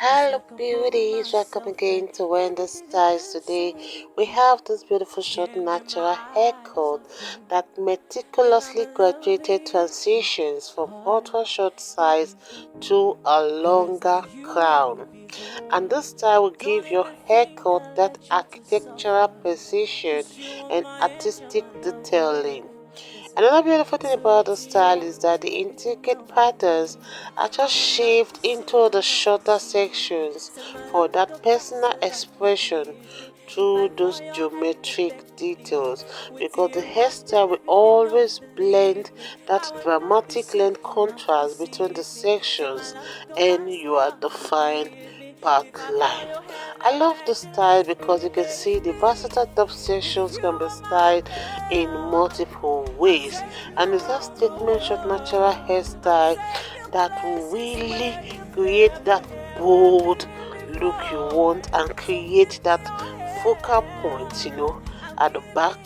Hello beauties, welcome again to Wendy Styles. Today we have this beautiful short natural haircut that meticulously graduated transitions from ultra short size to a longer crown. And this style will give your haircut that architectural precision and artistic detailing. Another beautiful thing about the style is that the intricate patterns are just shaved into the shorter sections for that personal expression through those geometric details, because the hairstyle will always blend that dramatic length contrast between the sections and your defined back line. I love the style because you can see the versatile top sections can be styled in multiple ways, and it's that statement short natural hairstyle that will really create that bold look you want and create that focal point, at the back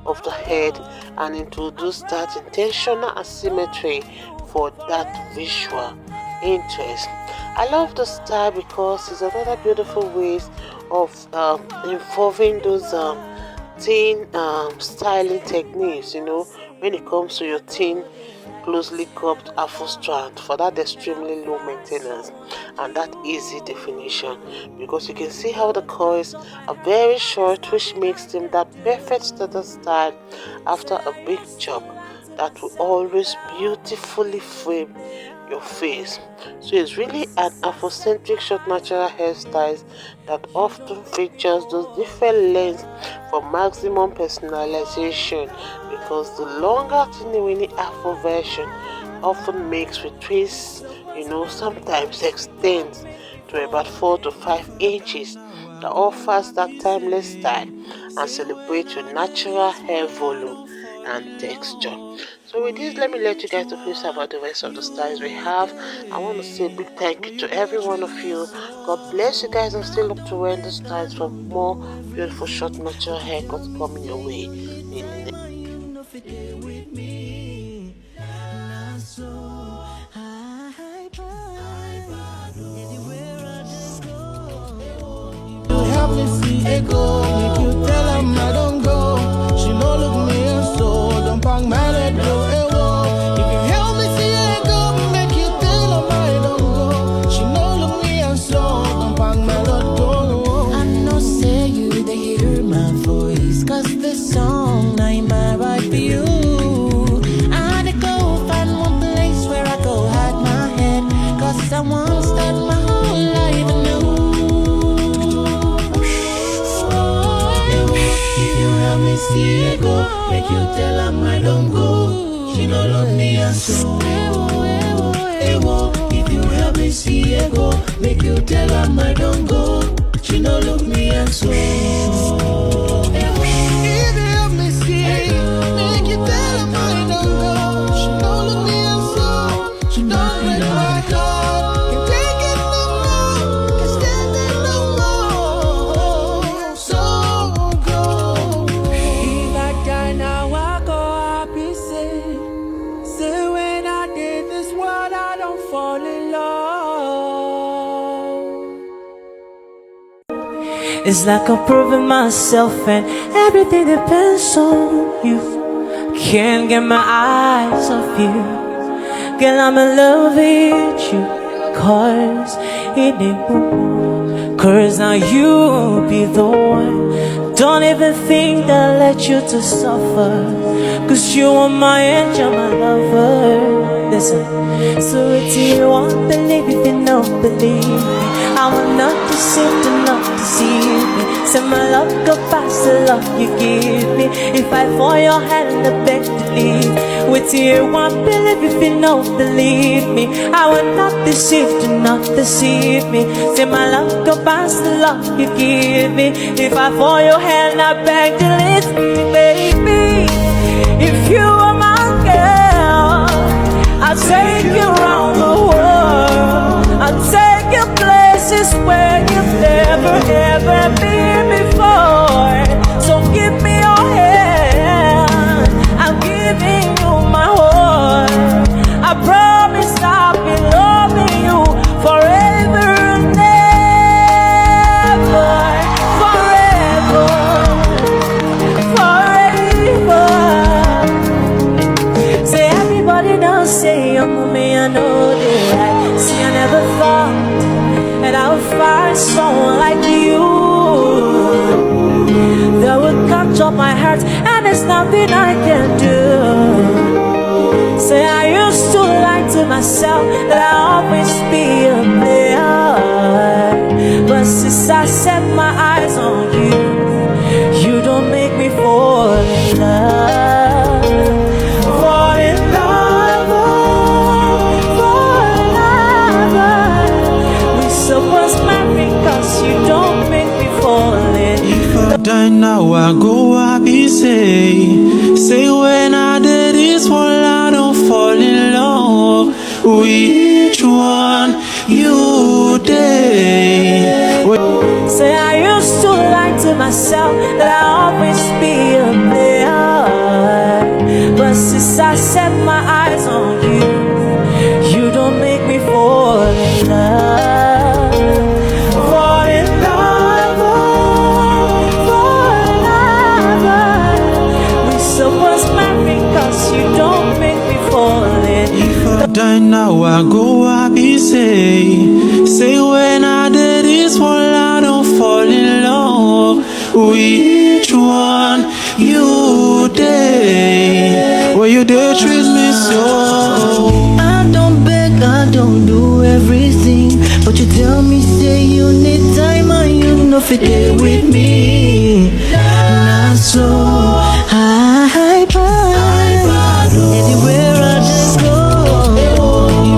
of the head, and introduce that intentional asymmetry for that visual interest. I love the style because it's another beautiful ways of involving those thin styling techniques, when it comes to your thin closely cropped afro strand for that extremely low maintenance and that easy definition, because you can see how the coils are very short, which makes them that perfect starter style after a big job that will always beautifully frame your face. So it's really an Afrocentric short natural hairstyles that often features those different lengths for maximum personalization, because the longer tiny Winnie Afro version often makes with twists, sometimes extends to about 4 to 5 inches, that offers that timeless style and celebrates your natural hair volume and texture. So with this, let me let you guys to please about the rest of the styles we have. I want to say a big thank you to every one of you. God bless you guys, and still look to wear the styles for more beautiful short natural haircuts coming your way in the help me see it go, make you tell them I don't go. She no look me and so don't bang my let go. If you help me see it go, make you tell them I don't go. She no look me and so don't bang my let go. I know say you they hear my voice, cause the song ain't my right for you. I had to go find one place where I go hide my head, cause I want start my whole life anew. Help me see it go, make you tell her I don't go. She no love me and so if you help me see it go, make you tell her I don't go. She no love me and so if you help me see it, make you tell her I don't go. She no love me and so she don't break my heart. Can't take it no more, can't stand it no more. So go. If I die now, I go happy. Say when I did this world, I don't fall in love. It's like I'm proving myself, and everything depends on you. Can't get my eyes off you. Girl, I'm in love with you, cause it ain't no. Cause now you be the one. Don't even think that I let you to suffer, cause you are my angel, my lover. Listen, so if you won't believe, if you don't believe me, I will not deceive, do not deceive me. Say my love go past the love you give me. If I fall your hand, I beg to leave. With you won't believe, if you don't believe me, I will not deceive, do not deceive me. Say my love go past the love you give me. If I fall your hand, I beg to leave me, baby. If you are my girl, I'll take you around the world. I'll take you places where you've never ever been before. So give me your hand, I'm giving you my heart. I promise I'll be loving you forever and ever. that I'll find someone like you that will capture my heart, and there's nothing I can do. Say I used to lie to myself that I'll always be a player, but since I set my eyes on you, you don't make me fall in love. Fall in love, fall in love. We supposed marry, cause you don't make me fall in love. If I die now, I go, I be say when I did this one, I don't fall in love. Which one you did? Say I used to lie to myself that I'll always be a player, but since I set my eyes on you, you don't make me fall in love. Fall in love, fall in love. We supposed marry, cause you don't make me fall in love. If I die now, I go, I be say when I did this one, I don't fall in love. Which one you did? Well, you did treat me so. I don't beg, I don't do everything, but you tell me say you need time and you know fit there with me. Not so high, anywhere I just go. If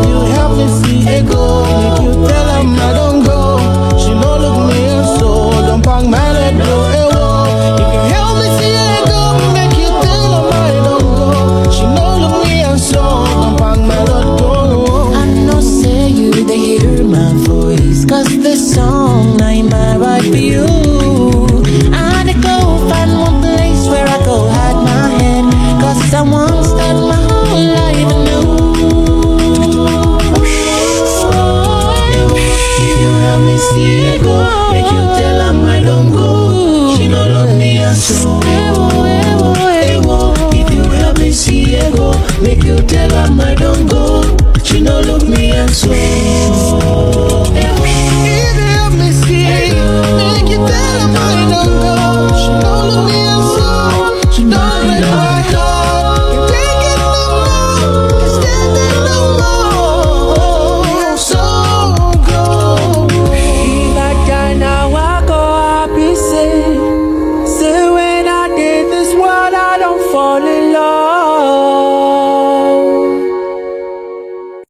you help me see it go, if you tell him I don't go, she no look me so don't pang my let go. If you help me see it go, make you tell him I don't go, she no look me so don't pang my let go. I know say you they hear my voice, cause this song I'm right for you. I go find one place where I go hide my head, cause I won't start my whole life anew. If you help me see it go, make you tell